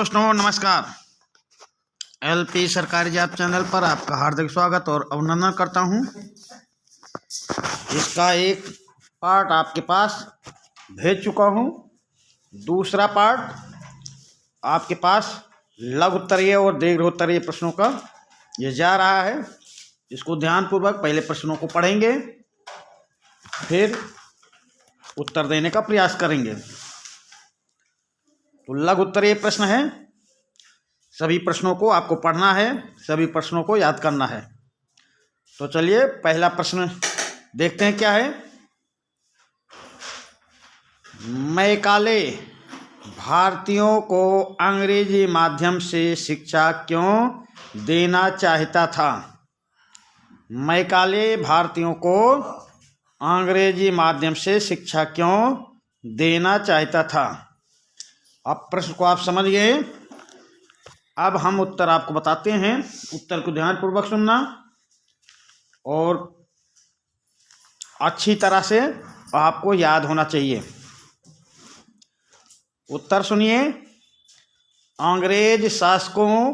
दोस्तों नमस्कार। एलपी सरकारी जॉब चैनल पर आपका हार्दिक स्वागत और अभिनंदन करता हूं। इसका एक पार्ट आपके पास भेज चुका हूं। दूसरा पार्ट आपके पास लघु उत्तरीय और दीर्घ उत्तरीय प्रश्नों का ये जा रहा है। इसको ध्यानपूर्वक पहले प्रश्नों को पढ़ेंगे, फिर उत्तर देने का प्रयास करेंगे। तो लघु उत्तरीय प्रश्न है, सभी प्रश्नों को आपको पढ़ना है, सभी प्रश्नों को याद करना है। तो चलिए पहला प्रश्न देखते हैं क्या है। मैकाले भारतीयों को अंग्रेजी माध्यम से शिक्षा क्यों देना चाहता था? मैकाले भारतीयों को अंग्रेजी माध्यम से शिक्षा क्यों देना चाहता था? अब प्रश्न को आप समझ गए। अब हम उत्तर आपको बताते हैं। उत्तर को ध्यानपूर्वक सुनना और अच्छी तरह से आपको याद होना चाहिए। उत्तर सुनिए। अंग्रेज शासकों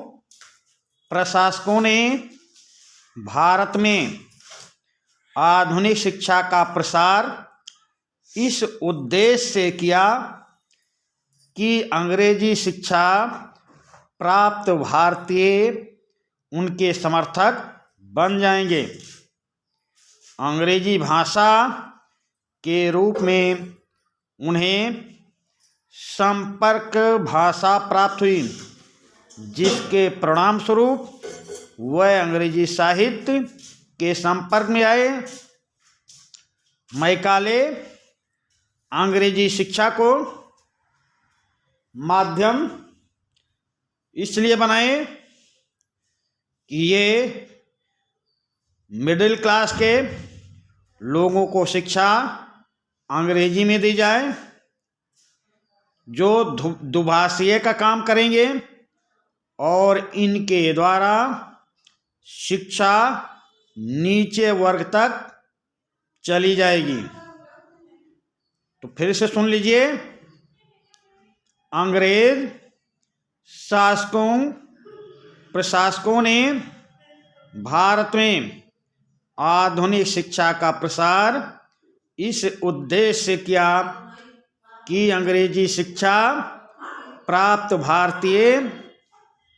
प्रशासकों ने भारत में आधुनिक शिक्षा का प्रसार इस उद्देश्य से किया कि अंग्रेजी शिक्षा प्राप्त भारतीय उनके समर्थक बन जाएंगे। अंग्रेजी भाषा के रूप में उन्हें संपर्क भाषा प्राप्त हुई, जिसके परिणाम स्वरूप वह अंग्रेजी साहित्य के संपर्क में आए। मैकाले अंग्रेजी शिक्षा को माध्यम इसलिए बनाए कि ये मिडिल क्लास के लोगों को शिक्षा अंग्रेजी में दी जाए, जो दुभाषीय का काम करेंगे और इनके द्वारा शिक्षा नीचे वर्ग तक चली जाएगी। तो फिर से सुन लीजिए। अंग्रेज शासकों प्रशासकों ने भारत में आधुनिक शिक्षा का प्रसार इस उद्देश्य से किया कि अंग्रेजी शिक्षा प्राप्त भारतीय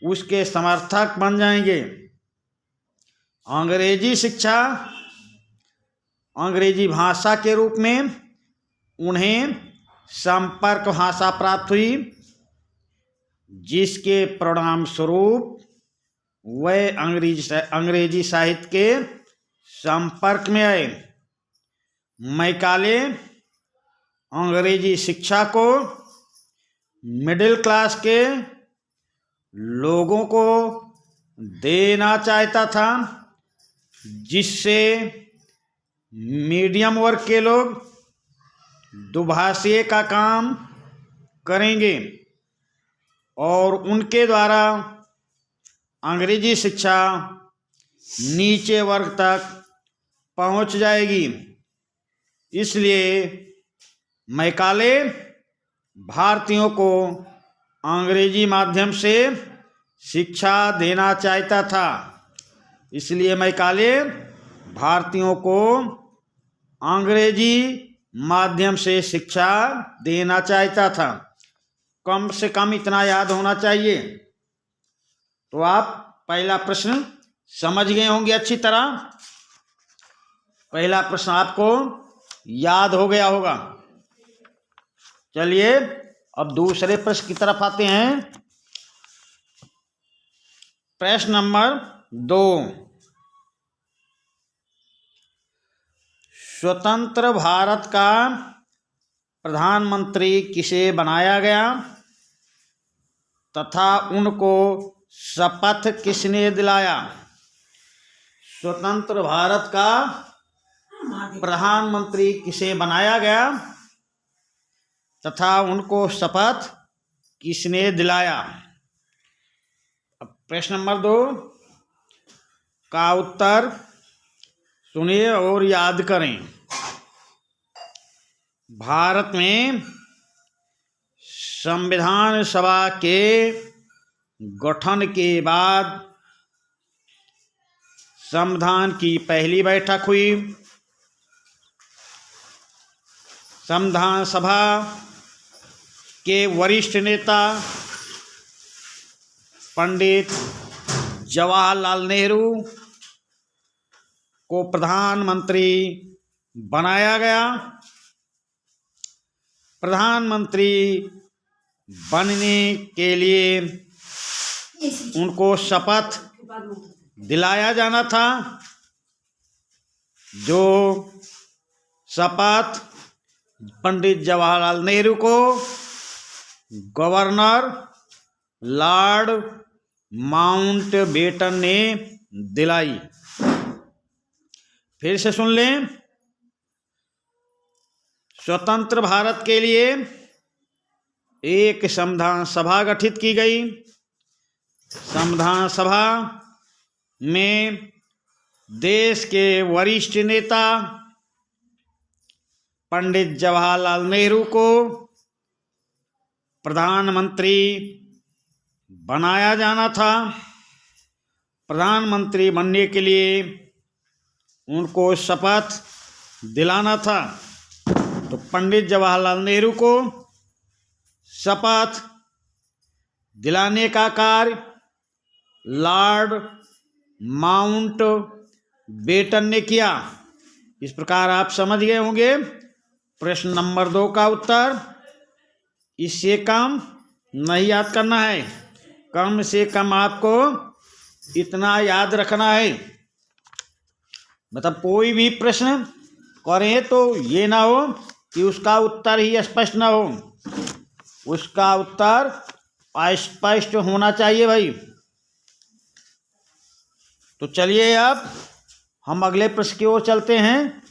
उसके समर्थक बन जाएंगे। अंग्रेजी शिक्षा अंग्रेजी भाषा के रूप में उन्हें संपर्क भाषा प्राप्त हुई, जिसके परिणाम स्वरूप वह अंग्रेजी साहित्य के संपर्क में आए। मैकाले अंग्रेजी शिक्षा को मिडिल क्लास के लोगों को देना चाहता था, जिससे मीडियम वर्ग के लोग दुभाषीय का काम करेंगे और उनके द्वारा अंग्रेजी शिक्षा नीचे वर्ग तक पहुंच जाएगी। इसलिए मैकाले भारतीयों को अंग्रेजी माध्यम से शिक्षा देना चाहता था। इसलिए मैकाले भारतीयों को अंग्रेजी माध्यम से शिक्षा देना चाहता था। कम से कम इतना याद होना चाहिए। तो आप पहला प्रश्न समझ गए होंगे अच्छी तरह। पहला प्रश्न आपको याद हो गया होगा। चलिए अब दूसरे प्रश्न की तरफ आते हैं। प्रश्न नंबर 2। स्वतंत्र भारत का प्रधानमंत्री किसे बनाया गया तथा उनको शपथ किसने दिलाया? स्वतंत्र भारत का प्रधानमंत्री किसे बनाया गया तथा उनको शपथ किसने दिलाया? अब प्रश्न नंबर 2 का उत्तर सुनिए और याद करें। भारत में संविधान सभा के गठन के बाद संविधान की पहली बैठक हुई। संविधान सभा के वरिष्ठ नेता पंडित जवाहरलाल नेहरू को प्रधानमंत्री बनाया गया। प्रधानमंत्री बनने के लिए उनको शपथ दिलाया जाना था, जो शपथ पंडित जवाहरलाल नेहरू को गवर्नर लॉर्ड माउंटबेटन ने दिलाई। फिर से सुन लें। स्वतंत्र भारत के लिए एक संविधान सभा गठित की गई। संविधान सभा में देश के वरिष्ठ नेता पंडित जवाहरलाल नेहरू को प्रधानमंत्री बनाया जाना था। प्रधानमंत्री बनने के लिए उनको शपथ दिलाना था, तो पंडित जवाहरलाल नेहरू को शपथ दिलाने का कार्य लॉर्ड माउंटबेटन ने किया। इस प्रकार आप समझ गए होंगे प्रश्न नंबर 2 का उत्तर। इससे कम नहीं याद करना है, कम से कम आपको इतना याद रखना है। मतलब कोई भी प्रश्न करें तो ये ना हो कि उसका उत्तर ही स्पष्ट ना हो, उसका उत्तर अस्पष्ट होना चाहिए भाई। तो चलिए अब हम अगले प्रश्न की ओर चलते हैं।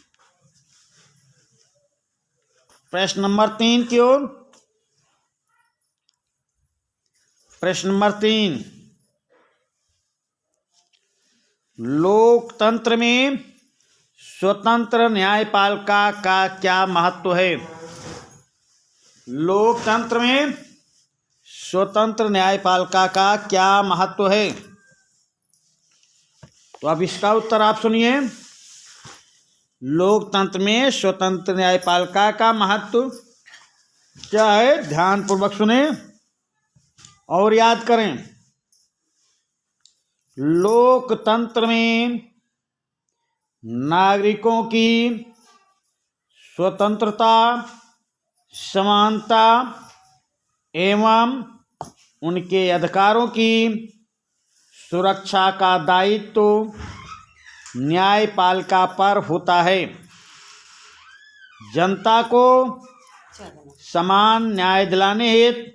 प्रश्न नंबर 3 की ओर। प्रश्न नंबर 3, लोकतंत्र में स्वतंत्र न्यायपालिका का क्या महत्व है? लोकतंत्र में स्वतंत्र न्यायपालिका का क्या महत्व है? तो अब इसका उत्तर आप सुनिए। लोकतंत्र में स्वतंत्र न्यायपालिका का महत्व क्या है? ध्यानपूर्वक सुने और याद करें। लोकतंत्र में नागरिकों की स्वतंत्रता, समानता एवं उनके अधिकारों की सुरक्षा का दायित्व न्यायपालिका पर होता है। जनता को समान न्याय दिलाने हेतु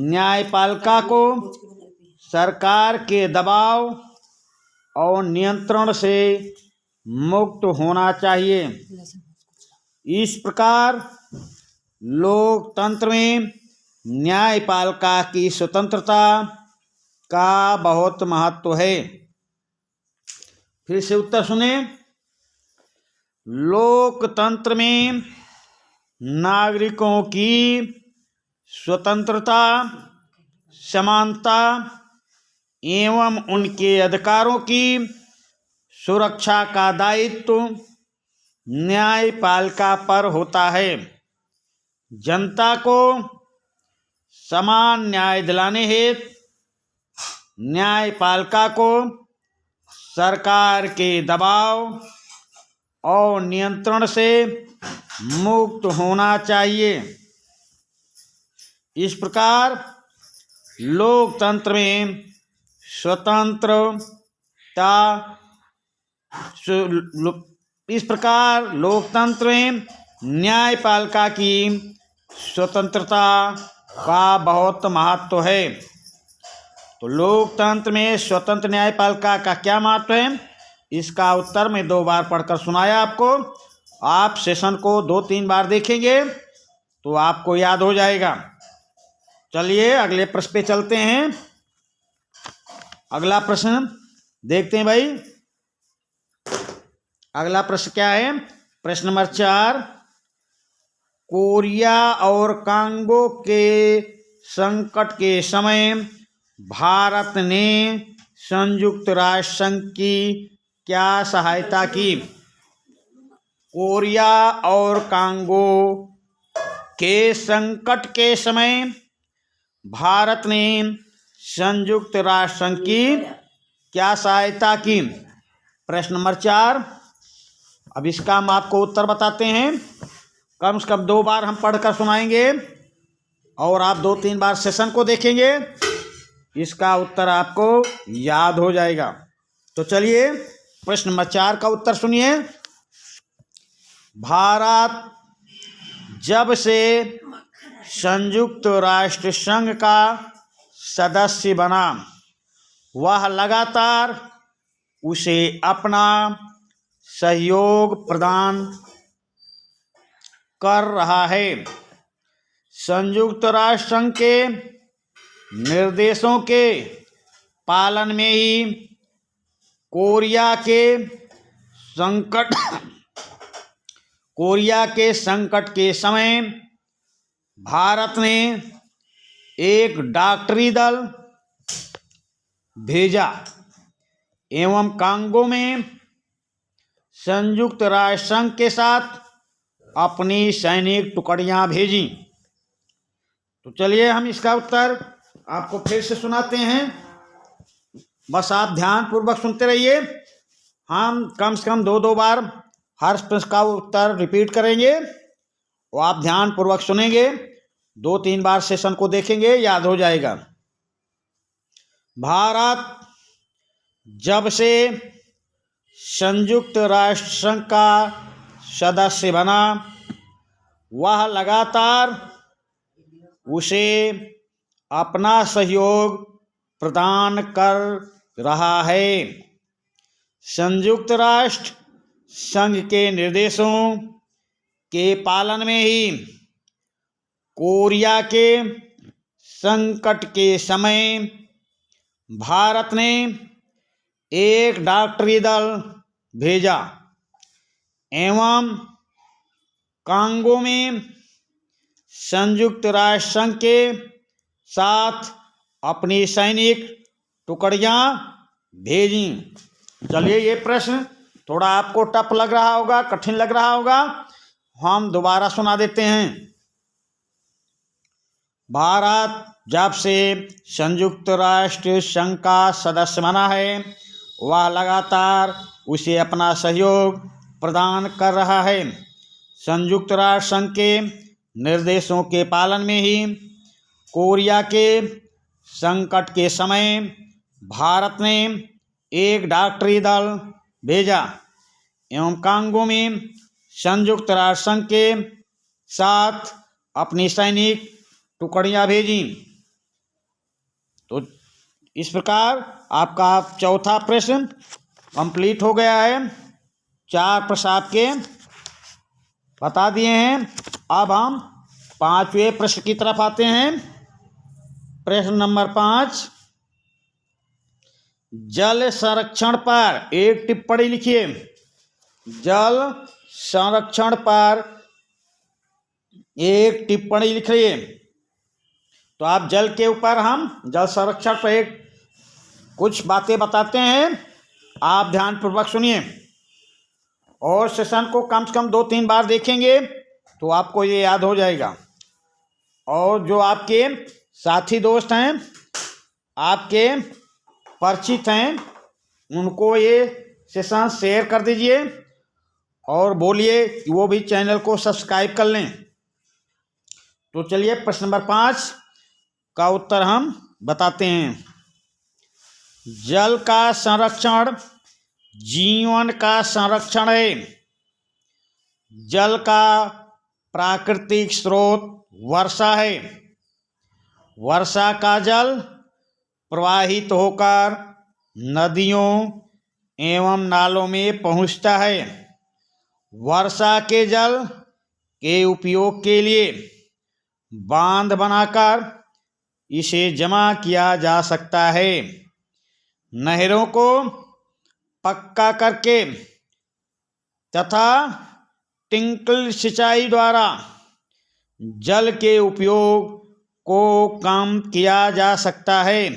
न्यायपालिका को सरकार के दबाव और नियंत्रण से मुक्त होना चाहिए। इस प्रकार लोकतंत्र में न्यायपालिका की स्वतंत्रता का बहुत महत्व है। फिर से उत्तर सुने। लोकतंत्र में नागरिकों की स्वतंत्रता, समानता एवं उनके अधिकारों की सुरक्षा का दायित्व न्यायपालिका पर होता है। जनता को समान न्याय दिलाने हेतु न्यायपालिका को सरकार के दबाव और नियंत्रण से मुक्त होना चाहिए। इस प्रकार लोकतंत्र में स्वतंत्रता इस प्रकार लोकतंत्र में न्यायपालिका की स्वतंत्रता का बहुत महत्व है। तो लोकतंत्र में स्वतंत्र न्यायपालिका का क्या महत्व है, इसका उत्तर मैं 2 बार पढ़कर सुनाया आपको। आप सेशन को 2-3 बार देखेंगे तो आपको याद हो जाएगा। चलिए अगले प्रश्न पे चलते हैं। अगला प्रश्न देखते हैं भाई। अगला प्रश्न क्या है? प्रश्न नंबर 4, कोरिया और कांगो के संकट के समय भारत ने संयुक्त राष्ट्र संघ की क्या सहायता की? कोरिया और कांगो के संकट के समय भारत ने संयुक्त राष्ट्र संघ की क्या सहायता की? प्रश्न नंबर 4। अब इसका हम आपको उत्तर बताते हैं। कम से कम 2 बार हम पढ़कर सुनाएंगे और आप 2-3 बार सेशन को देखेंगे, इसका उत्तर आपको याद हो जाएगा। तो चलिए प्रश्न नंबर 4 का उत्तर सुनिए। भारत जब से संयुक्त राष्ट्र संघ का सदस्य बना, वह लगातार उसे अपना सहयोग प्रदान कर रहा है। संयुक्त राष्ट्र संघ के निर्देशों के पालन में ही कोरिया के संकट के समय भारत ने एक डॉक्टरी दल भेजा एवं कांगो में संयुक्त राष्ट्र संघ के साथ अपनी सैनिक टुकड़ियां भेजी। तो चलिए हम इसका उत्तर आपको फिर से सुनाते हैं, बस आप ध्यानपूर्वक सुनते रहिए। हम कम से कम 2-2 बार हर प्रश्न का उत्तर रिपीट करेंगे और आप ध्यानपूर्वक सुनेंगे, 2-3 बार सेशन को देखेंगे, याद हो जाएगा। भारत जब से संयुक्त राष्ट्र संघ का सदस्य बना, वह लगातार उसे अपना सहयोग प्रदान कर रहा है। संयुक्त राष्ट्र संघ के निर्देशों के पालन में ही कोरिया के संकट के समय भारत ने एक डॉक्टरी दल भेजा एवं कांगो में संयुक्त राष्ट्र संघ के साथ अपनी सैनिक टुकड़ियां भेजी। चलिए ये प्रश्न थोड़ा आपको टफ लग रहा होगा, कठिन लग रहा होगा, हम दोबारा सुना देते हैं। भारत जब से संयुक्त राष्ट्र संघ का सदस्य बना है, वह लगातार उसे अपना सहयोग प्रदान कर रहा है। संयुक्त राष्ट्र संघ के निर्देशों के पालन में ही कोरिया के संकट के समय भारत ने एक डॉक्टरी दल भेजा एवं कांगो में संयुक्त राष्ट्र संघ के साथ अपनी सैनिक टुकड़ियां भेजी। तो इस प्रकार आपका चौथा प्रश्न कंप्लीट हो गया है। 4 प्रश्न आपके बता दिए हैं। अब हम 5वें प्रश्न की तरफ आते हैं। प्रश्न नंबर 5, जल संरक्षण पर एक टिप्पणी लिखिए। जल संरक्षण पर एक टिप्पणी लिखिए। तो आप जल के ऊपर हम जल संरक्षण पर एक कुछ बातें बताते हैं, आप ध्यानपूर्वक सुनिए और सेशन को कम से कम 2-3 बार देखेंगे तो आपको ये याद हो जाएगा। और जो आपके साथी दोस्त हैं, आपके परिचित हैं, उनको ये सेशन शेयर कर दीजिए और बोलिए कि वो भी चैनल को सब्सक्राइब कर लें। तो चलिए प्रश्न नंबर 5 का उत्तर हम बताते हैं। जल का संरक्षण जीवन का संरक्षण है। जल का प्राकृतिक स्रोत वर्षा है। वर्षा का जल प्रवाहित होकर नदियों एवं नालों में पहुंचता है। वर्षा के जल के उपयोग के लिए बांध बनाकर इसे जमा किया जा सकता है। नहरों को पक्का करके तथा टिंकल सिंचाई द्वारा जल के उपयोग को कम किया जा सकता है।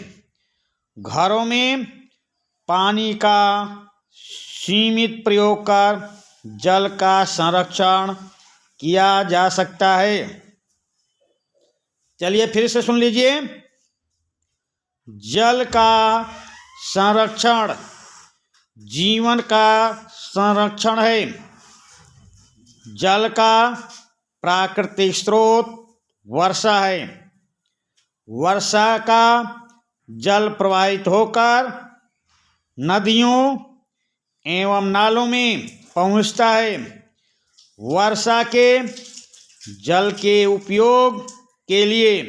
घरों में पानी का सीमित प्रयोग कर जल का संरक्षण किया जा सकता है। चलिए फिर से सुन लीजिए। जल का संरक्षण जीवन का संरक्षण है। जल का प्राकृतिक स्रोत वर्षा है। वर्षा का जल प्रवाहित होकर नदियों एवं नालों में पहुंचता है। वर्षा के जल के उपयोग के लिए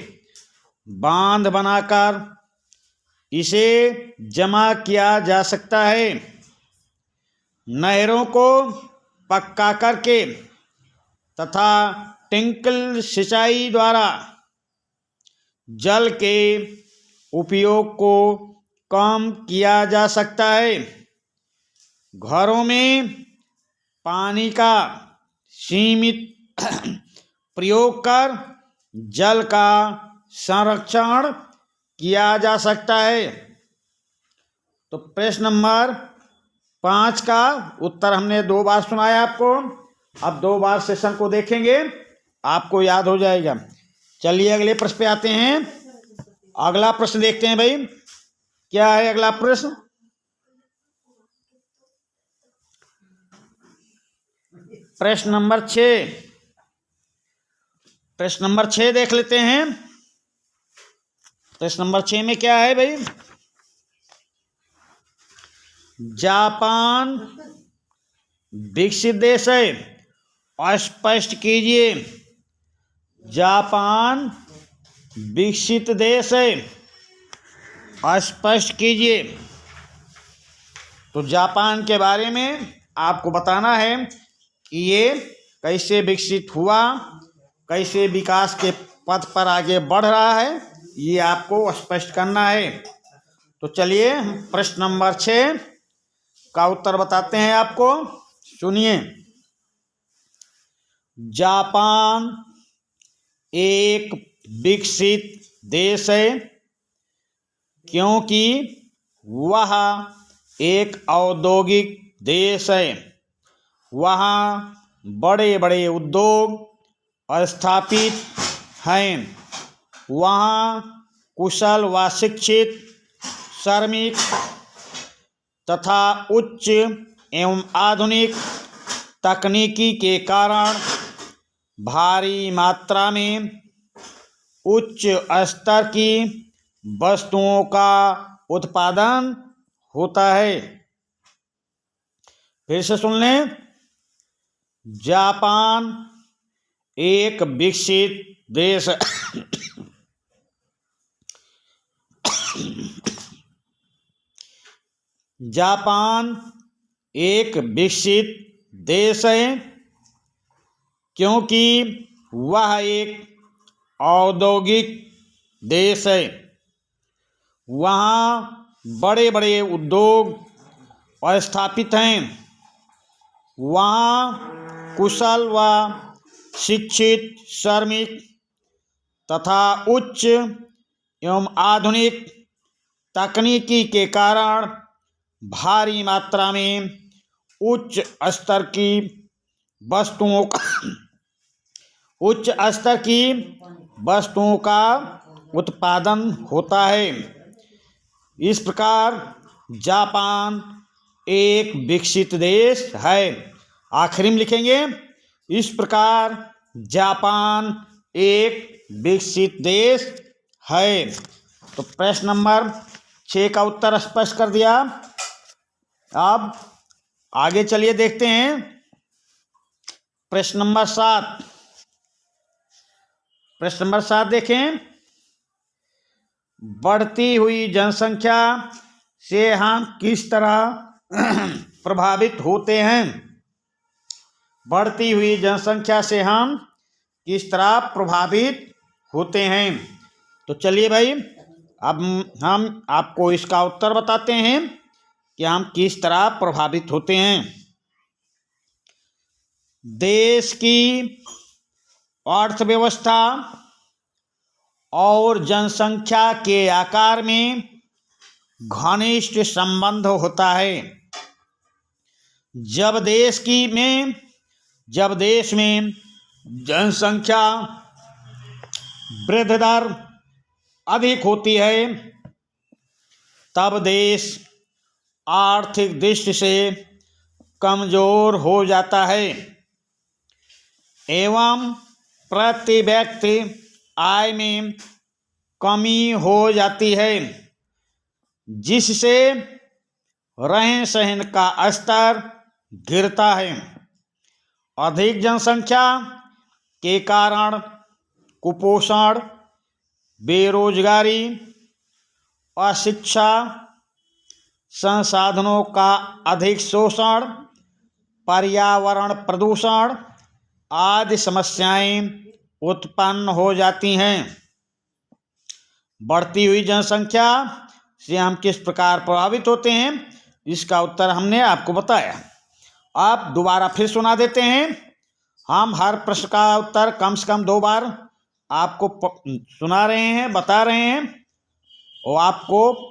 बांध बनाकर इसे जमा किया जा सकता है। नहरों को पक्का करके तथा टिंकल सिंचाई द्वारा जल के उपयोग को कम किया जा सकता है। घरों में पानी का सीमित प्रयोग कर जल का संरक्षण किया जा सकता है। तो प्रश्न नंबर 5 का उत्तर हमने 2 बार सुनाया आपको। अब 2 बार सेशन को देखेंगे, आपको याद हो जाएगा। चलिए अगले प्रश्न पे आते हैं। अगला प्रश्न देखते हैं भाई, क्या है अगला प्रश्न। प्रश्न नंबर 6। प्रश्न नंबर 6 देख लेते हैं। प्रश्न नंबर 6 में क्या है भाई। जापान विकसित देश है। स्पष्ट कीजिए। जापान विकसित देश है। स्पष्ट कीजिए। तो जापान के बारे में आपको बताना है कि ये कैसे विकसित हुआ, कैसे विकास के पथ पर आगे बढ़ रहा है, ये आपको स्पष्ट करना है। तो चलिए प्रश्न नंबर 6 का उत्तर बताते हैं आपको। सुनिए। जापान एक विकसित देश है क्योंकि वह एक औद्योगिक देश है। वहाँ बड़े बड़े उद्योग स्थापित हैं। वहाँ कुशल व शिक्षित श्रमिक तथा उच्च एवं आधुनिक तकनीकी के कारण भारी मात्रा में उच्च स्तर की वस्तुओं का उत्पादन होता है। फिर से सुन लें। जापान एक विकसित देश जापान एक विकसित देश है क्योंकि वह एक औद्योगिक देश है। वहाँ बड़े बड़े उद्योग स्थापित हैं। वहाँ कुशल व शिक्षित श्रमिक तथा उच्च एवं आधुनिक तकनीकी के कारण भारी मात्रा में उच्च स्तर की वस्तुओं का उत्पादन होता है। इस प्रकार जापान एक विकसित देश है। आखिरी में लिखेंगे, इस प्रकार जापान एक विकसित देश है। तो प्रश्न नंबर 6 का उत्तर स्पष्ट कर दिया। अब आगे चलिए देखते हैं प्रश्न नंबर 7। प्रश्न नंबर 7 देखें। बढ़ती हुई जनसंख्या से हम किस तरह प्रभावित होते हैं। बढ़ती हुई जनसंख्या से हम किस तरह प्रभावित होते हैं। तो चलिए भाई, अब हम आपको इसका उत्तर बताते हैं कि हम किस तरह प्रभावित होते हैं। देश की अर्थव्यवस्था और जनसंख्या के आकार में घनिष्ठ संबंध होता है। जब देश में जनसंख्या वृद्धि दर अधिक होती है, तब देश आर्थिक दृष्टि से कमजोर हो जाता है एवं प्रति व्यक्ति आय में कमी हो जाती है, जिससे रहन सहन का स्तर गिरता है। अधिक जनसंख्या के कारण कुपोषण, बेरोजगारी, अशिक्षा, संसाधनों का अधिक शोषण, पर्यावरण प्रदूषण आदि समस्याएं उत्पन्न हो जाती हैं। बढ़ती हुई जनसंख्या से हम किस प्रकार प्रभावित होते हैं, इसका उत्तर हमने आपको बताया। आप दोबारा फिर सुना देते हैं। हम हर प्रश्न का उत्तर कम से कम 2 बार आपको सुना रहे हैं, बता रहे हैं, और आपको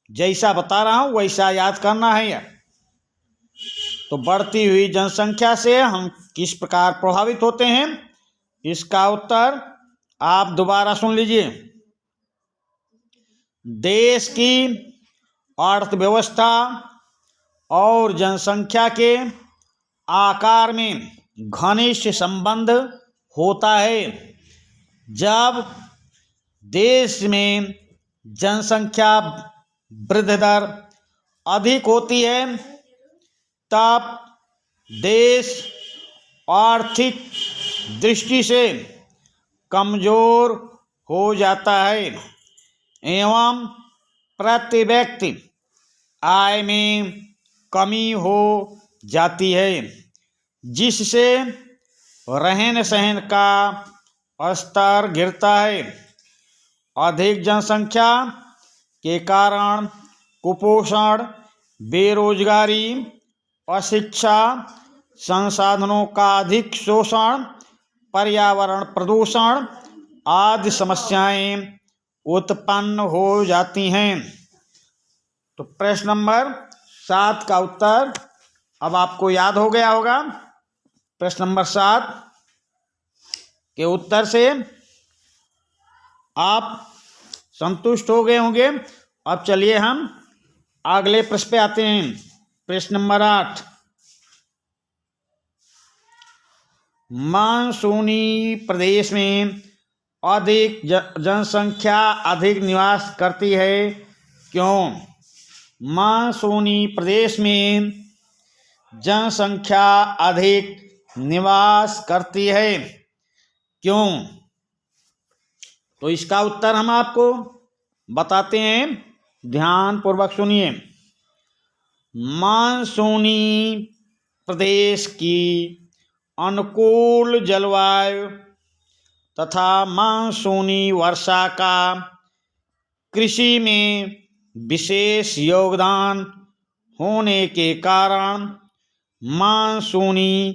जैसा बता रहा हूँ वैसा याद करना है। तो बढ़ती हुई जनसंख्या से हम किस प्रकार प्रभावित होते हैं, इसका उत्तर आप दोबारा सुन लीजिए। देश की अर्थव्यवस्था और जनसंख्या के आकार में घनिष्ठ संबंध होता है। जब देश में जनसंख्या वृद्धि दर अधिक होती है, तब देश आर्थिक दृष्टि से कमजोर हो जाता है एवं प्रति व्यक्ति आय में कमी हो जाती है, जिससे रहन सहन का स्तर गिरता है। अधिक जनसंख्या के कारण कुपोषण, बेरोजगारी, अशिक्षा, संसाधनों का अधिक शोषण, पर्यावरण प्रदूषण आदि समस्याएं उत्पन्न हो जाती हैं। तो प्रश्न नंबर 7 का उत्तर अब आपको याद हो गया होगा। प्रश्न नंबर 7 के उत्तर से आप संतुष्ट हो गए होंगे। अब चलिए हम अगले प्रश्न पे आते हैं। प्रश्न नंबर 8, मानसूनी प्रदेश में अधिक जनसंख्या अधिक निवास करती है, क्यों? मानसूनी प्रदेश में जनसंख्या अधिक निवास करती है, क्यों? तो इसका उत्तर हम आपको बताते हैं, ध्यान पूर्वक सुनिए। मानसूनी प्रदेश की अनुकूल जलवायु तथा मानसूनी वर्षा का कृषि में विशेष योगदान होने के कारण मानसूनी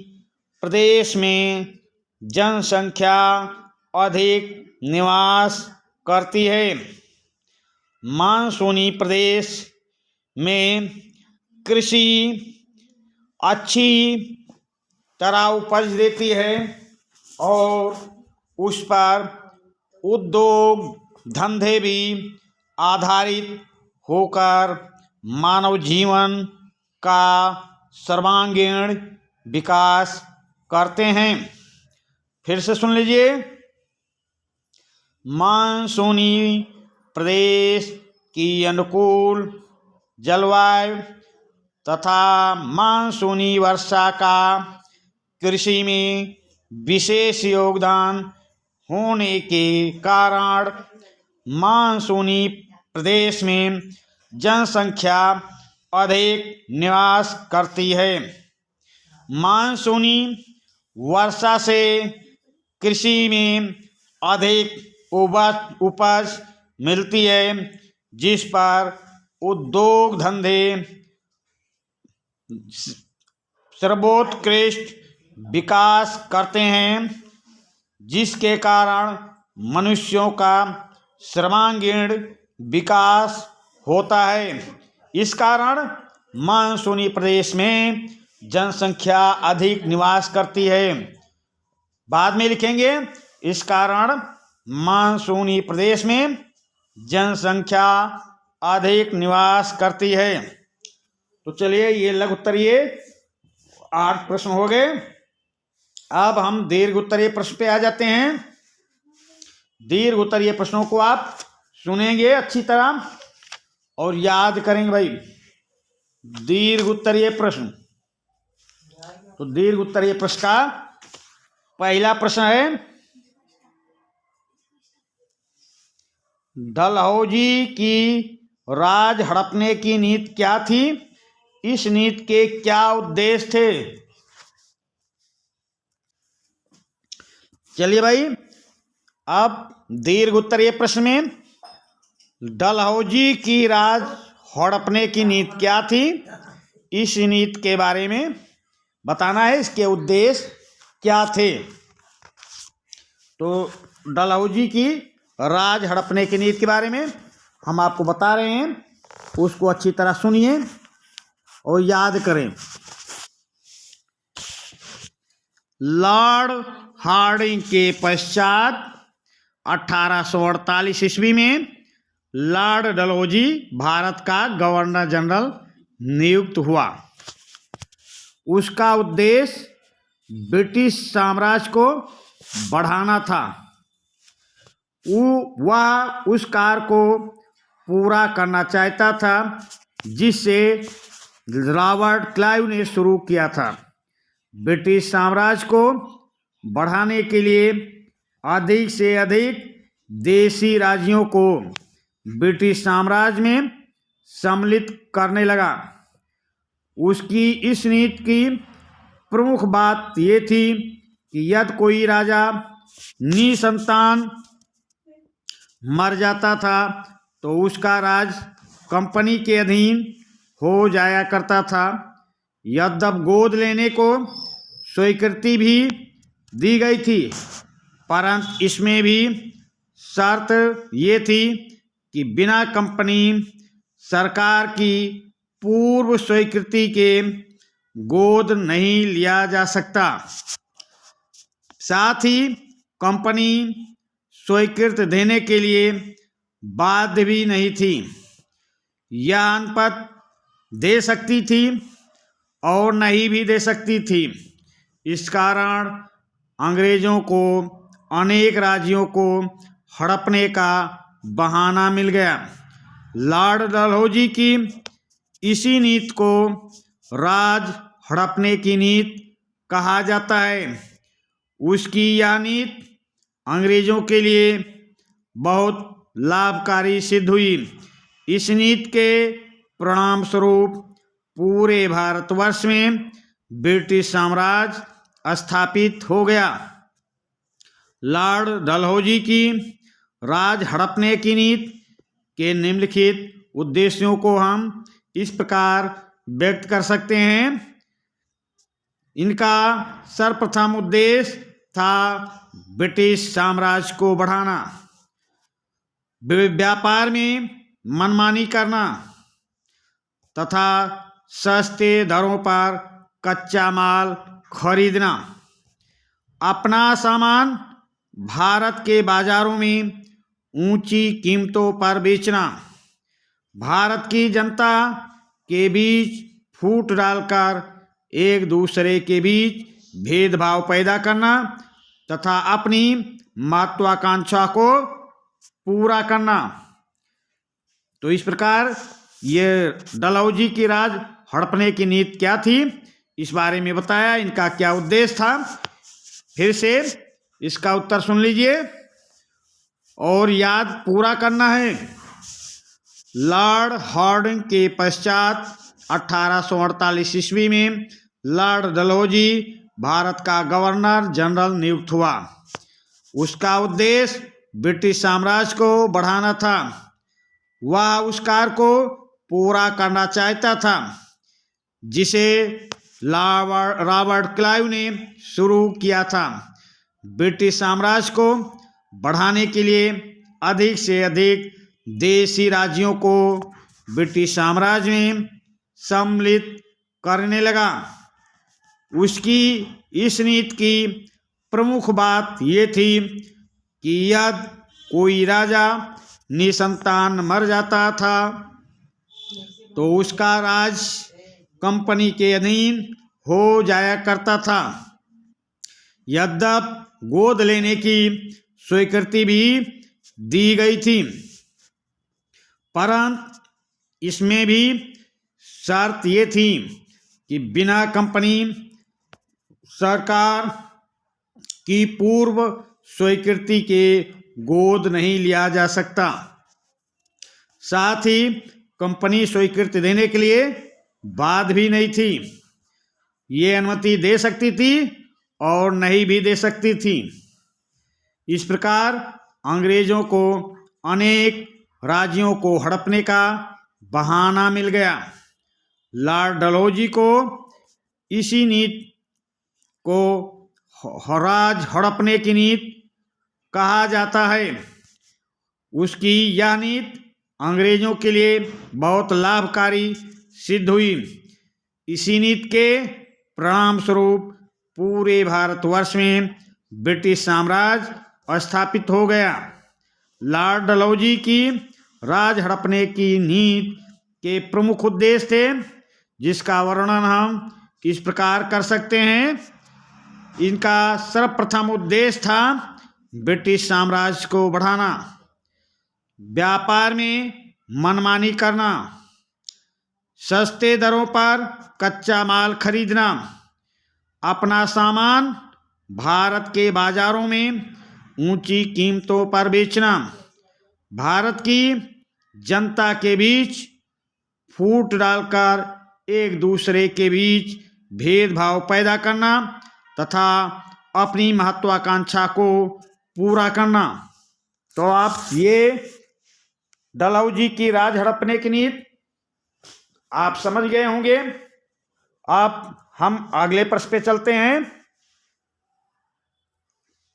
प्रदेश में जनसंख्या अधिक निवास करती है। मानसूनी प्रदेश में कृषि अच्छी तरह उपज देती है और उस पर उद्योग धंधे भी आधारित होकर मानव जीवन का सर्वांगीण विकास करते हैं। फिर से सुन लीजिए। मानसूनी प्रदेश की अनुकूल जलवायु तथा मानसूनी वर्षा का कृषि में विशेष योगदान होने के कारण मानसूनी प्रदेश में जनसंख्या अधिक निवास करती है। मानसूनी वर्षा से कृषि में अधिक उपज मिलती है, जिस पर उद्योग धंधे सर्वोत्कृष्ट विकास करते हैं, जिसके कारण मनुष्यों का सर्वांगीण विकास होता है। इस कारण मानसूनी प्रदेश में जनसंख्या अधिक निवास करती है। बाद में लिखेंगे, इस कारण मानसूनी प्रदेश में जनसंख्या अधिक निवास करती है। तो चलिए, ये लघु उत्तरीय 8 प्रश्न हो गए। अब हम दीर्घ उत्तरीय प्रश्न पे आ जाते हैं। दीर्घ उत्तरीय प्रश्नों को आप सुनेंगे अच्छी तरह और याद करेंगे भाई। दीर्घ उत्तरीय प्रश्न, तो दीर्घ उत्तरीय प्रश्न का पहला प्रश्न है, डलहौजी की राज हड़पने की नीति क्या थी? इस नीति के क्या उद्देश्य थे? चलिए भाई, अब दीर्घ उत्तरीय प्रश्न में डलहौजी की राज हड़पने की नीति क्या थी, इस नीति के बारे में बताना है, इसके उद्देश्य क्या थे। तो डलहौजी की राज हड़पने की नीति के बारे में हम आपको बता रहे हैं, उसको अच्छी तरह सुनिए और याद करें। लॉर्ड हार्डिंग के पश्चात 1848 ईस्वी में लॉर्ड डलहौजी भारत का गवर्नर जनरल नियुक्त हुआ। उसका उद्देश्य ब्रिटिश साम्राज्य को बढ़ाना था। वह उस कार्य को पूरा करना चाहता था जिससे रॉबर्ट क्लाइव ने शुरू किया था। ब्रिटिश साम्राज्य को बढ़ाने के लिए अधिक से अधिक देशी राज्यों को ब्रिटिश साम्राज्य में सम्मिलित करने लगा। उसकी इस नीति की प्रमुख बात ये थी कि यदि कोई राजा निसंतान मर जाता था तो उसका राज कंपनी के अधीन हो जाया करता था। यद्यपि गोद लेने को स्वीकृति भी दी गई थी, परंतु इसमें भी शर्त ये थी कि बिना कंपनी सरकार की पूर्व स्वीकृति के गोद नहीं लिया जा सकता। साथ ही कंपनी स्वीकृत देने के लिए बाध्य भी नहीं थी। यह अनुपत दे सकती थी और नहीं भी दे सकती थी। इस कारण अंग्रेजों को अनेक राज्यों को हड़पने का बहाना मिल गया। लॉर्ड डलहौजी की इसी नीति को राज हड़पने की नीति कहा जाता है। उसकी यह नीति अंग्रेजों के लिए बहुत लाभकारी सिद्ध हुई। इस नीति के परिणाम स्वरूप पूरे भारतवर्ष में ब्रिटिश साम्राज्य स्थापित हो गया। लॉर्ड डलहौजी की राज हड़पने की नीति के निम्नलिखित उद्देश्यों को हम इस प्रकार व्यक्त कर सकते हैं। इनका सर्वप्रथम उद्देश्य था ब्रिटिश साम्राज्य को बढ़ाना, व्यापार में मनमानी करना तथा सस्ते दरों पर कच्चा माल खरीदना, अपना सामान भारत के बाजारों में ऊंची कीमतों पर बेचना, भारत की जनता के बीच फूट डालकर एक दूसरे के बीच भेदभाव पैदा करना तथा अपनी महत्वाकांक्षा को पूरा करना। तो इस प्रकार ये डलहौजी की राज हड़पने की नीति क्या थी, इस बारे में बताया, इनका क्या उद्देश्य था। फिर से इसका उत्तर सुन लीजिए और याद पूरा करना है। लॉर्ड हार्डिंग के पश्चात 1848 ईस्वी में लॉर्ड डलहौजी भारत का गवर्नर जनरल नियुक्त हुआ। उसका उद्देश्य ब्रिटिश साम्राज्य को बढ़ाना था। वह उस कार्य को पूरा करना चाहता था जिसे रॉबर्ट क्लाइव ने शुरू किया था। ब्रिटिश साम्राज्य को बढ़ाने के लिए अधिक से अधिक देशी राज्यों को ब्रिटिश साम्राज्य में सम्मिलित करने लगा। उसकी इस नीति की प्रमुख बात ये थी कि यदि कोई राजा निसंतान मर जाता था तो उसका राज कंपनी के अधीन हो जाया करता था। यद्यपि गोद लेने की स्वीकृति भी दी गई थी, परंतु इसमें भी शर्त ये थी कि बिना कंपनी सरकार की पूर्व स्वीकृति के गोद नहीं लिया जा सकता। साथ ही कंपनी स्वीकृति देने के लिए बाध्य भी नहीं थी। ये अनुमति दे सकती थी और नहीं भी दे सकती थी। इस प्रकार अंग्रेजों को अनेक राज्यों को हड़पने का बहाना मिल गया। लॉर्ड डलहौजी को इसी नीति को राज हड़पने की नीति कहा जाता है। उसकी यह नीति अंग्रेजों के लिए बहुत लाभकारी सिद्ध हुई। इसी नीति के परिणाम स्वरूप पूरे भारतवर्ष में ब्रिटिश साम्राज्य स्थापित हो गया। लॉर्ड डलहौजी की राज हड़पने की नीति के प्रमुख उद्देश्य थे, जिसका वर्णन हम इस प्रकार कर सकते हैं। इनका सर्वप्रथम उद्देश्य था ब्रिटिश साम्राज्य को बढ़ाना, व्यापार में मनमानी करना, सस्ते दरों पर कच्चा माल खरीदना, अपना सामान भारत के बाजारों में ऊंची कीमतों पर बेचना, भारत की जनता के बीच फूट डालकर एक दूसरे के बीच भेदभाव पैदा करना तथा अपनी महत्वाकांक्षा को पूरा करना। तो आप ये डलहौजी की राज हड़पने की नीति आप समझ गए होंगे। अब हम अगले प्रश्न पे चलते हैं।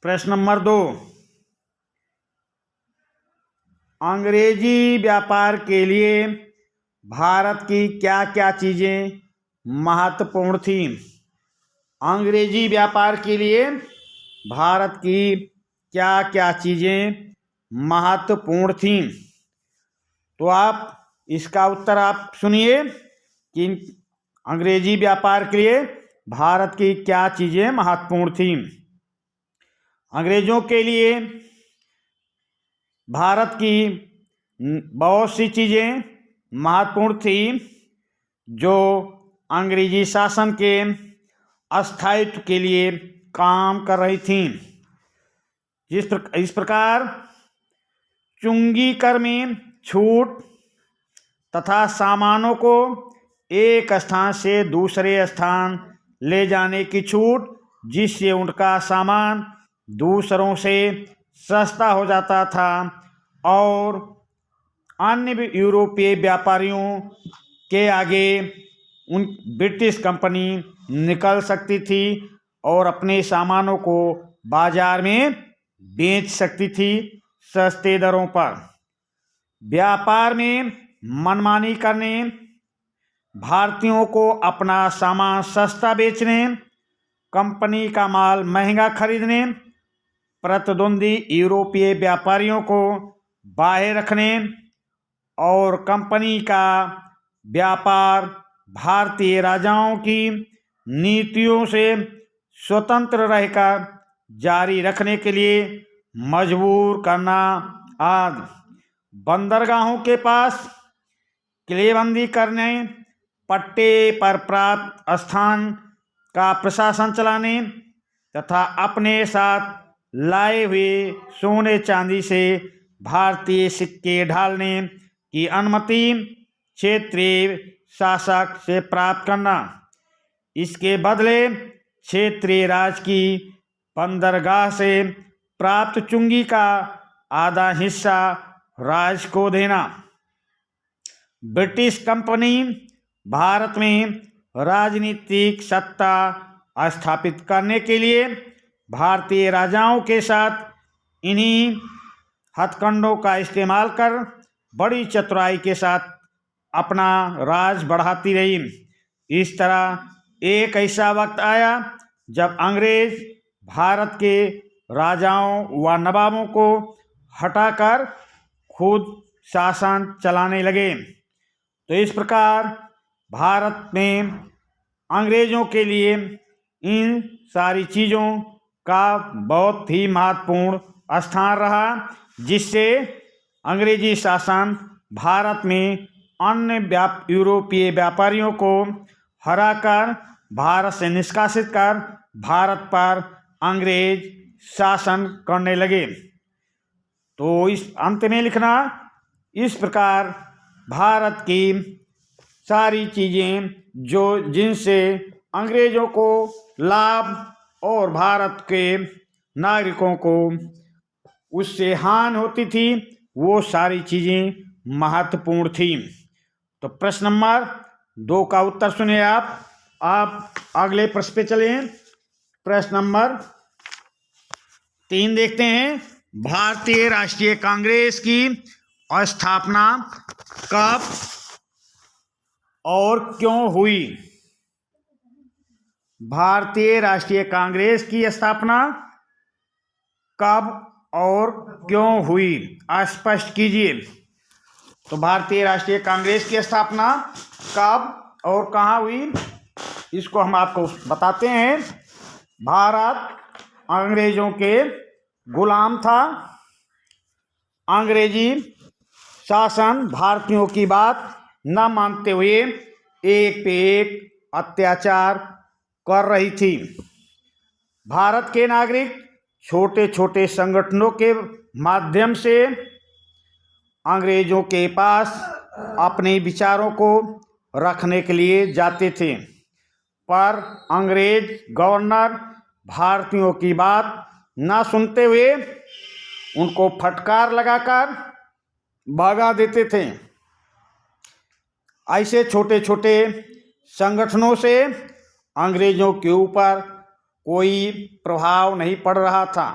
प्रश्न नंबर 2, अंग्रेजी व्यापार के लिए भारत की क्या क्या चीजें महत्वपूर्ण थी? अंग्रेजी व्यापार के लिए भारत की क्या क्या चीजें महत्वपूर्ण थीं? तो आप इसका उत्तर आप सुनिए कि अंग्रेजी व्यापार के लिए भारत की क्या चीजें महत्वपूर्ण थीं। अंग्रेजों के लिए भारत की बहुत सी चीजें महत्वपूर्ण थी जो अंग्रेजी शासन के अस्थायित्व के लिए काम कर रही थीं। इस प्रकार चुंगी कर में छूट तथा सामानों को एक स्थान से दूसरे स्थान ले जाने की छूट, जिससे उनका सामान दूसरों से सस्ता हो जाता था और अन्य यूरोपीय व्यापारियों के आगे उन ब्रिटिश कंपनी निकल सकती थी और अपने सामानों को बाजार में बेच सकती थी सस्ते दरों पर। व्यापार में मनमानी करने, भारतीयों को अपना सामान सस्ता बेचने, कंपनी का माल महंगा खरीदने, प्रतिद्वंदी यूरोपीय व्यापारियों को बाहर रखने और कंपनी का व्यापार भारतीय राजाओं की नीतियों से स्वतंत्र रहकर जारी रखने के लिए मजबूर करना आदि। बंदरगाहों के पास किलेबंदी करने, पट्टे पर प्राप्त स्थान का प्रशासन चलाने तथा अपने साथ लाए हुए सोने चांदी से भारतीय सिक्के ढालने की अनुमति क्षेत्रीय शासक से प्राप्त करना। इसके बदले क्षेत्रीय राज की बंदरगाह से प्राप्त चुंगी का आधा हिस्सा राज को देना। ब्रिटिश कंपनी भारत में राजनीतिक सत्ता स्थापित करने के लिए भारतीय राजाओं के साथ इन्हीं हथकंडों का इस्तेमाल कर बड़ी चतुराई के साथ अपना राज बढ़ाती रही। इस तरह एक ऐसा वक्त आया जब अंग्रेज भारत के राजाओं व नवाबों को हटाकर खुद शासन चलाने लगे। तो इस प्रकार भारत में अंग्रेजों के लिए इन सारी चीज़ों का बहुत ही महत्वपूर्ण स्थान रहा, जिससे अंग्रेजी शासन भारत में अन्य यूरोपीय व्यापारियों को हराकर भारत से निष्कासित कर भारत पर अंग्रेज शासन करने लगे। तो इस अंत में लिखना, इस प्रकार भारत की सारी चीज़ें जिनसे अंग्रेजों को लाभ और भारत के नागरिकों को उससे हानि होती थी, वो सारी चीज़ें महत्वपूर्ण थी। तो प्रश्न नंबर 2 का उत्तर सुनिए आप अगले प्रश्न पे चलें। प्रश्न नंबर 3 देखते हैं। भारतीय राष्ट्रीय कांग्रेस की स्थापना कब और क्यों हुई? भारतीय राष्ट्रीय कांग्रेस की स्थापना कब और क्यों हुई, स्पष्ट कीजिए। तो भारतीय राष्ट्रीय कांग्रेस की स्थापना कब और कहाँ हुई, इसको हम आपको बताते हैं। भारत अंग्रेजों के गुलाम था। अंग्रेजी शासन भारतीयों की बात न मानते हुए एक पे एक अत्याचार कर रही थी। भारत के नागरिक छोटे छोटे संगठनों के माध्यम से अंग्रेजों के पास अपने विचारों को रखने के लिए जाते थे, पर अंग्रेज गवर्नर भारतीयों की बात न सुनते हुए उनको फटकार लगाकर भगा देते थे। ऐसे छोटे छोटे संगठनों से अंग्रेजों के ऊपर कोई प्रभाव नहीं पड़ रहा था।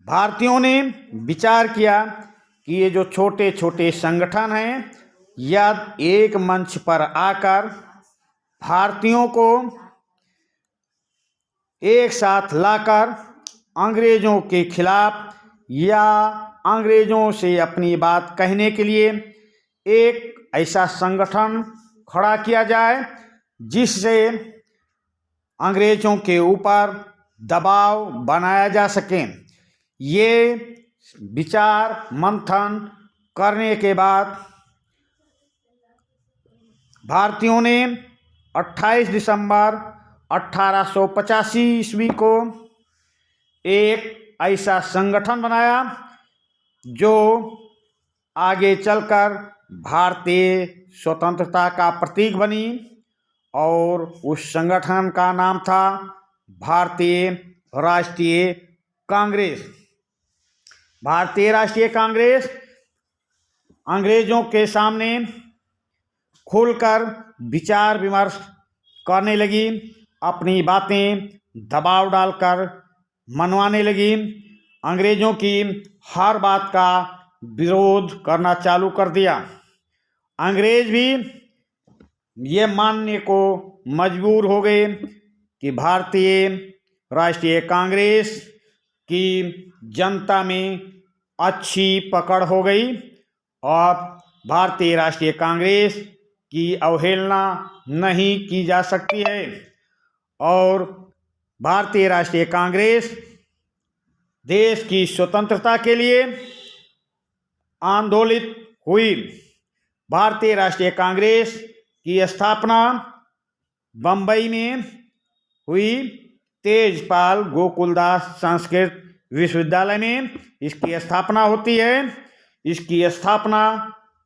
भारतीयों ने विचार किया कि ये जो छोटे छोटे संगठन हैं, यदि एक मंच पर आकर भारतीयों को एक साथ लाकर अंग्रेजों के खिलाफ या अंग्रेजों से अपनी बात कहने के लिए एक ऐसा संगठन खड़ा किया जाए जिससे अंग्रेजों के ऊपर दबाव बनाया जा सके। ये विचार मंथन करने के बाद भारतीयों ने 28 दिसंबर 1885 ईस्वी को एक ऐसा संगठन बनाया जो आगे चलकर भारतीय स्वतंत्रता का प्रतीक बनी, और उस संगठन का नाम था भारतीय राष्ट्रीय कांग्रेस। भारतीय राष्ट्रीय कांग्रेस अंग्रेजों के सामने खुलकर विचार विमर्श करने लगी, अपनी बातें दबाव डालकर मनवाने लगी, अंग्रेजों की हर बात का विरोध करना चालू कर दिया। अंग्रेज भी ये मानने को मजबूर हो गए कि भारतीय राष्ट्रीय कांग्रेस की जनता में अच्छी पकड़ हो गई और भारतीय राष्ट्रीय कांग्रेस की अवहेलना नहीं की जा सकती है, और भारतीय राष्ट्रीय कांग्रेस देश की स्वतंत्रता के लिए आंदोलित हुई। भारतीय राष्ट्रीय कांग्रेस की स्थापना बम्बई में हुई, तेजपाल गोकुलदास संस्कृत विश्वविद्यालय में इसकी स्थापना होती है। इसकी स्थापना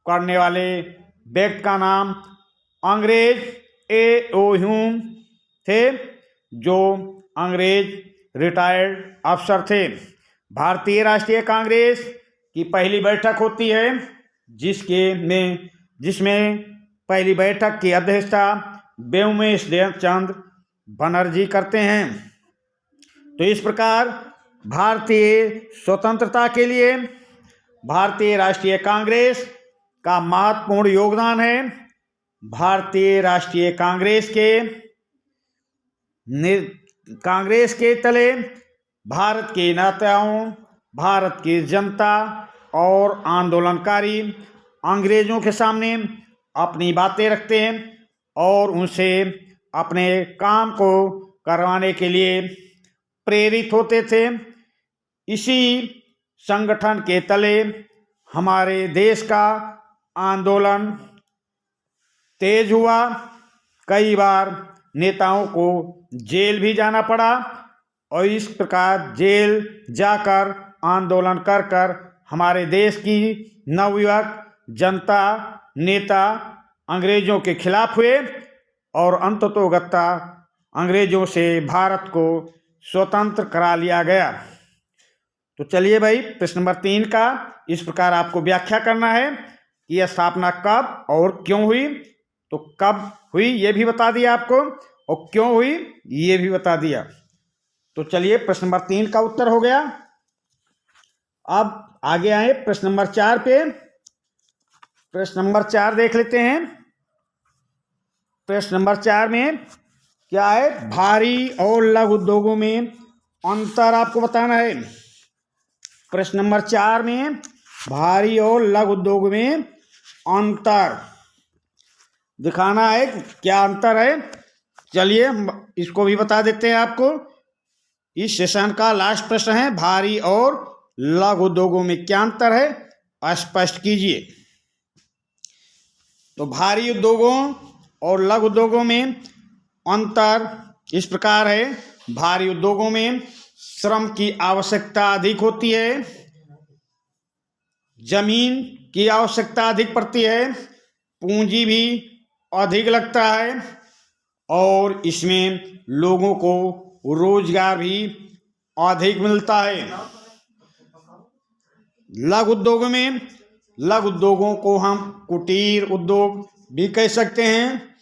करने वाले व्यक्ति का नाम अंग्रेज A.O. ह्यूम थे, जो अंग्रेज रिटायर्ड अफसर थे। भारतीय राष्ट्रीय कांग्रेस की पहली बैठक होती है जिसमें पहली बैठक की अध्यक्षता व्योमेश चंद्र बनर्जी करते हैं। तो इस प्रकार भारतीय स्वतंत्रता के लिए भारतीय राष्ट्रीय कांग्रेस का महत्वपूर्ण योगदान है। भारतीय राष्ट्रीय कांग्रेस के तले भारत के नेताओं, भारत की जनता और आंदोलनकारी अंग्रेजों के सामने अपनी बातें रखते हैं और उनसे अपने काम को करवाने के लिए प्रेरित होते थे। इसी संगठन के तले हमारे देश का आंदोलन तेज हुआ। कई बार नेताओं को जेल भी जाना पड़ा और इस प्रकार जेल जाकर आंदोलन कर कर हमारे देश की नवयुवक जनता नेता अंग्रेजों के खिलाफ हुए और अंततोगत्ता अंग्रेजों से भारत को स्वतंत्र करा लिया गया। तो चलिए भाई, प्रश्न नंबर 3 का इस प्रकार आपको व्याख्या करना है कि यह स्थापना कब और क्यों हुई। तो कब हुई ये भी बता दिया आपको और क्यों हुई ये भी बता दिया। तो चलिए, प्रश्न नंबर 3 का उत्तर हो गया। अब आगे आए प्रश्न नंबर 4 पे। प्रश्न नंबर 4 देख लेते हैं। प्रश्न नंबर 4 में क्या है? भारी और लघु उद्योगों में अंतर आपको बताना है। प्रश्न नंबर 4 में भारी और लघु उद्योग में अंतर दिखाना है। क्या अंतर है? चलिए हम इसको भी बता देते हैं आपको। इस सेशन का लास्ट प्रश्न है, भारी और लघु उद्योगों में क्या अंतर है, स्पष्ट कीजिए। तो भारी उद्योगों और लघु उद्योगों में अंतर इस प्रकार है। भारी उद्योगों में श्रम की आवश्यकता अधिक होती है, जमीन की आवश्यकता अधिक पड़ती है, पूंजी भी अधिक लगता है और इसमें लोगों को रोजगार भी अधिक मिलता है। लघु उद्योगों को हम कुटीर उद्योग भी कह सकते हैं।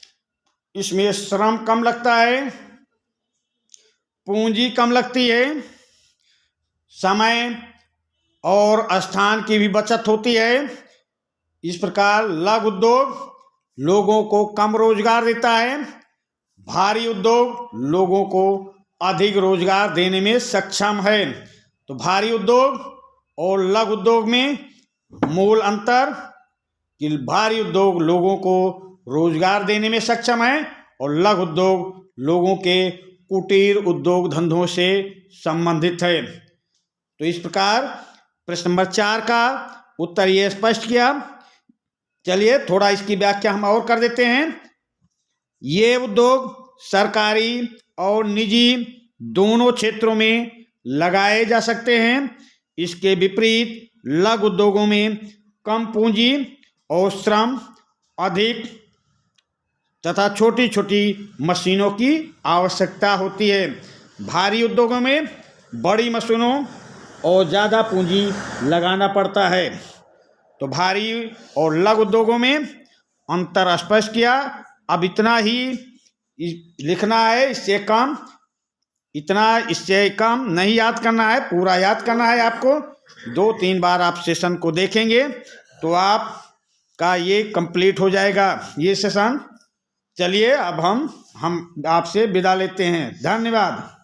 इसमें श्रम कम लगता है, पूंजी कम लगती है, समय और स्थान की भी बचत होती है। इस प्रकार लघु उद्योग लोगों को कम रोजगार देता है, भारी उद्योग लोगों को अधिक रोजगार देने में सक्षम है। तो भारी उद्योग और लघु उद्योग में मूल अंतर कि भारी उद्योग लोगों को रोजगार देने में सक्षम है और लघु उद्योग लोगों के कुटीर उद्योग धंधों से संबंधित है। तो इस प्रकार प्रश्न नंबर 4 का उत्तर ये स्पष्ट किया। चलिए थोड़ा इसकी व्याख्या हम और कर देते हैं। ये उद्योग सरकारी और निजी दोनों क्षेत्रों में लगाए जा सकते हैं। इसके विपरीत लघु उद्योगों में कम पूंजी और श्रम अधिक तथा छोटी छोटी मशीनों की आवश्यकता होती है। भारी उद्योगों में बड़ी मशीनों और ज़्यादा पूंजी लगाना पड़ता है। तो भारी और लघु उद्योगों में अंतर स्पष्ट किया। अब इतना ही लिखना है, इससे कम नहीं याद करना है, पूरा याद करना है आपको। 2-3 बार आप सेशन को देखेंगे तो आपका ये कंप्लीट हो जाएगा ये सेशन। चलिए अब हम आपसे विदा लेते हैं। धन्यवाद।